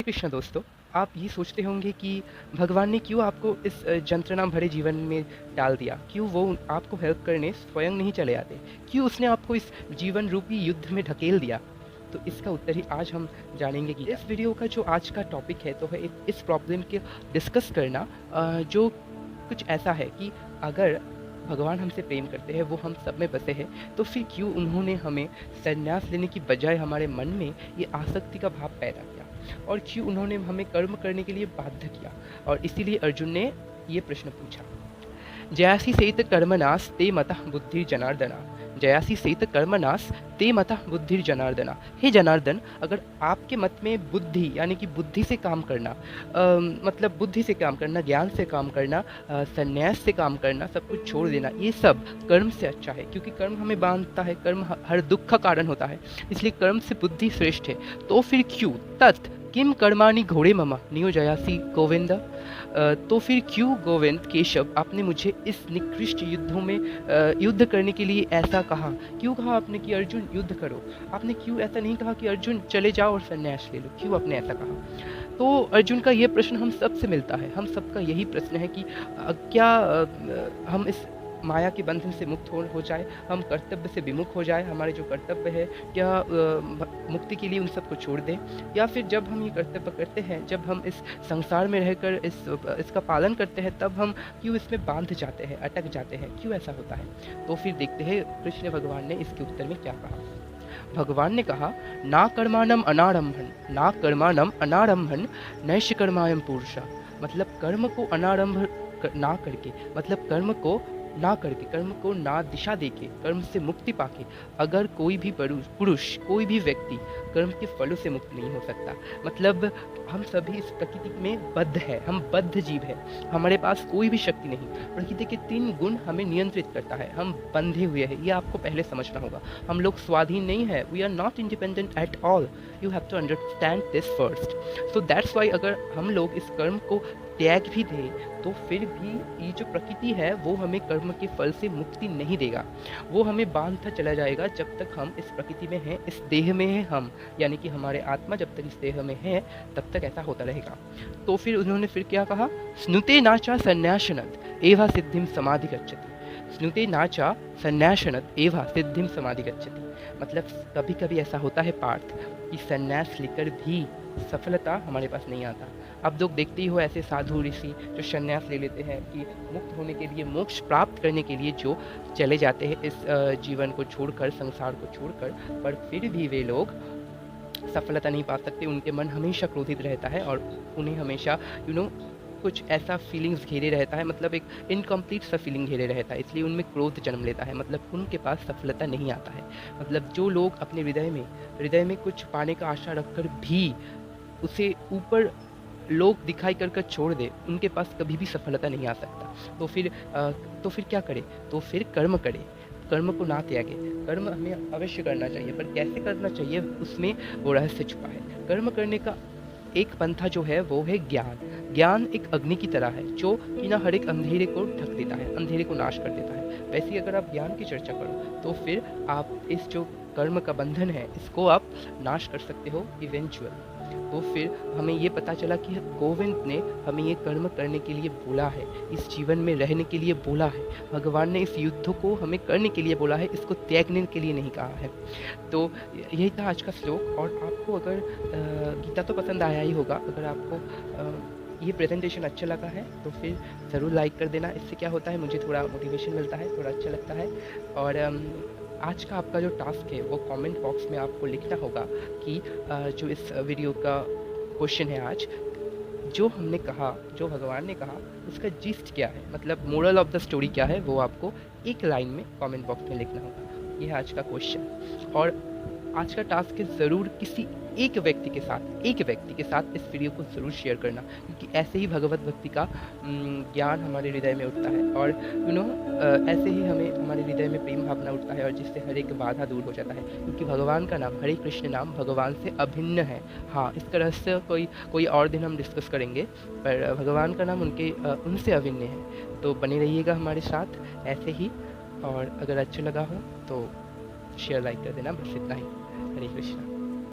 कृष्णा दोस्तों, आप ये सोचते होंगे कि भगवान ने क्यों आपको इस यंत्रणा भरे जीवन में डाल दिया? क्यों वो आपको हेल्प करने स्वयं नहीं चले आते? क्यों उसने आपको इस जीवन रूपी युद्ध में ढकेल दिया? तो इसका उत्तर ही आज हम जानेंगे कि इस वीडियो का जो आज का टॉपिक है तो है इस प्रॉब्लम के डिस्कस करना, जो कुछ ऐसा है कि अगर भगवान हमसे प्रेम करते हैं, वो हम सब में बसे हैं, तो फिर क्यों उन्होंने हमें संन्यास लेने की बजाय हमारे मन में ये आसक्ति का भाव पैदा किया? और क्यों उन्होंने हमें कर्म करने के लिए बाध्य किया? और इसीलिए अर्जुन ने ये प्रश्न पूछा। जयासि सेत कर्मणास ते मतः बुद्धिर्जनार्दना। जयासि सेत कर्मणास ते मतः बुद्धिर्जनार्दना। हे जनार्दन, अगर आपके मत में बुद्धि यानी कि बुद्धि से काम करना, मतलब बुद्धि से काम करना, ज्ञान से काम करना, संन्यास से काम करना, सब कुछ छोड़ देना, ये सब कर्म से अच्छा है, क्योंकि कर्म हमें बांधता है, कर्म हर दुख का कारण होता है, इसलिए कर्म से बुद्धि श्रेष्ठ है। तो फिर क्यों तत् किम कर्माणि घोड़े मम नियोजयासि गोविंद। तो फिर क्यों गोविंद केशव आपने मुझे इस निकृष्ट युद्धों में युद्ध करने के लिए ऐसा कहा? क्यों कहा आपने कि अर्जुन युद्ध करो? आपने क्यों ऐसा नहीं कहा कि अर्जुन चले जाओ और संन्यास ले लो? क्यों आपने ऐसा कहा? तो अर्जुन का ये प्रश्न हम सबसे मिलता है, हम सबका यही प्रश्न है कि क्या हम इस माया के बंधन से मुक्त हो जाए, हम कर्तव्य से विमुख हो जाए, हमारे जो कर्तव्य है क्या मुक्ति के लिए उन सबको छोड़ दें, या फिर जब हम ये कर्तव्य करते हैं, जब हम इस संसार में रहकर इसका पालन करते हैं, तब हम क्यों इसमें बांध जाते हैं, अटक जाते हैं? क्यों ऐसा होता है? तो फिर देखते हैं कृष्ण भगवान ने इसके उत्तर में क्या कहा। भगवान ने कहा, ना कर्माणम अनारंभन, ना कर्माणम अनारंभन नैष्य कर्मायम पुरुषा। मतलब कर्म को अनारंभ ना करके, मतलब कर्म को ना करके, कर्म को ना दिशा देके, कर्म से मुक्ति पाके अगर कोई भी पुरुष, कोई भी व्यक्ति कर्म के फलों से मुक्त नहीं हो सकता। मतलब हम सभी इस प्रकृति में बद्ध है, हम बद्ध जीव है, हमारे पास कोई भी शक्ति नहीं। प्रकृति के 3 गुण हमें नियंत्रित करता है, हम बंधे हुए हैं, ये आपको पहले समझना होगा। हम लोग स्वाधीन नहीं है, we are not independent at all, you have to understand this first. So that's why अगर हम लोग इस कर्म को त्याग भी दें तो फिर भी ये जो प्रकृति है वो हमें कर्म के फल से मुक्ति नहीं देगा, वो हमें बांधता चला जाएगा जब तक हम इस प्रकृति में हैं, इस देह में हैं हम, यानी कि हमारे आत्मा जब तक इस देह में है तब तक ऐसा होता रहेगा। तो फिर उन्होंने फिर क्या कहा, स्नुते नाचा संन्यासनत एवा सिद्धिम समाधि गच्छति। स्नुते नाचा संन्यासनत एवा सिद्धिम समाधि गच्छति। मतलब कभी कभी ऐसा होता है पार्थ कि संन्यास लेकर भी सफलता हमारे पास नहीं आता। अब लोग देखते ही हो ऐसे साधु ऋषि जो संन्यास ले लेते हैं कि मुक्त होने के लिए, मोक्ष प्राप्त करने के लिए जो चले जाते हैं इस जीवन को छोड़कर, संसार को छोड़कर, पर फिर भी वे लोग सफलता नहीं पा सकते। उनके मन हमेशा क्रोधित रहता है और उन्हें हमेशा कुछ ऐसा फीलिंग्स घेरे रहता है, मतलब एक इनकम्प्लीट सा फीलिंग घेरे रहता है, इसलिए उनमें क्रोध जन्म लेता है, मतलब उनके पास सफलता नहीं आता है। मतलब जो लोग अपने हृदय में कुछ पाने का आशा रखकर भी उसे ऊपर लोग दिखाई कर छोड़ दे, उनके पास कभी भी सफलता नहीं आ सकता। तो फिर क्या करे? तो फिर कर्म करे, कर्म को ना त्यागे। कर्म हमें अवश्य करना चाहिए, पर कैसे करना चाहिए उसमें वो रहस्य छुपा है। कर्म करने का एक पंथा जो है वो है ज्ञान। ज्ञान एक अग्नि की तरह है जो कि ना हर एक अंधेरे को ढक देता है, अंधेरे को नाश कर देता है। वैसे ही अगर आप ज्ञान की चर्चा करो तो फिर आप इस जो कर्म का बंधन है इसको आप नाश कर सकते हो इवेंचुअल। तो फिर हमें ये पता चला कि गोविंद ने हमें ये कर्म करने के लिए बोला है, इस जीवन में रहने के लिए बोला है। भगवान ने इस युद्ध को हमें करने के लिए बोला है, इसको त्यागने के लिए नहीं कहा है। तो यही था आज का श्लोक। और आपको अगर गीता तो पसंद आया ही होगा, अगर आपको ये प्रेजेंटेशन अच्छा लगा है तो फिर ज़रूर लाइक कर देना। इससे क्या होता है, मुझे थोड़ा मोटिवेशन मिलता है, थोड़ा अच्छा लगता है। और आज का आपका जो टास्क है वो कमेंट बॉक्स में आपको लिखना होगा कि जो इस वीडियो का क्वेश्चन है आज, जो हमने कहा, जो भगवान ने कहा, उसका जिस्ट क्या है, मतलब मोरल ऑफ द स्टोरी क्या है, वो आपको एक लाइन में कमेंट बॉक्स में लिखना होगा। ये है आज का क्वेश्चन। और आज का टास्क है ज़रूर किसी एक व्यक्ति के साथ इस वीडियो को ज़रूर शेयर करना, क्योंकि ऐसे ही भगवत भक्ति का ज्ञान हमारे हृदय में उठता है, और ऐसे ही हमारे हृदय में प्रेम भावना उठता है, और जिससे हर एक बाधा दूर हो जाता है। क्योंकि भगवान का नाम, हरे कृष्ण नाम, भगवान से अभिन्न है। हाँ, इसका रहस्य कोई और दिन हम डिस्कस करेंगे, पर भगवान का नाम उनसे अभिन्न है। तो बने रहिएगा हमारे साथ ऐसे ही, और अगर अच्छा लगा हो तो शेयर लाइक कर देना। बस इतना ही। हरे कृष्णा।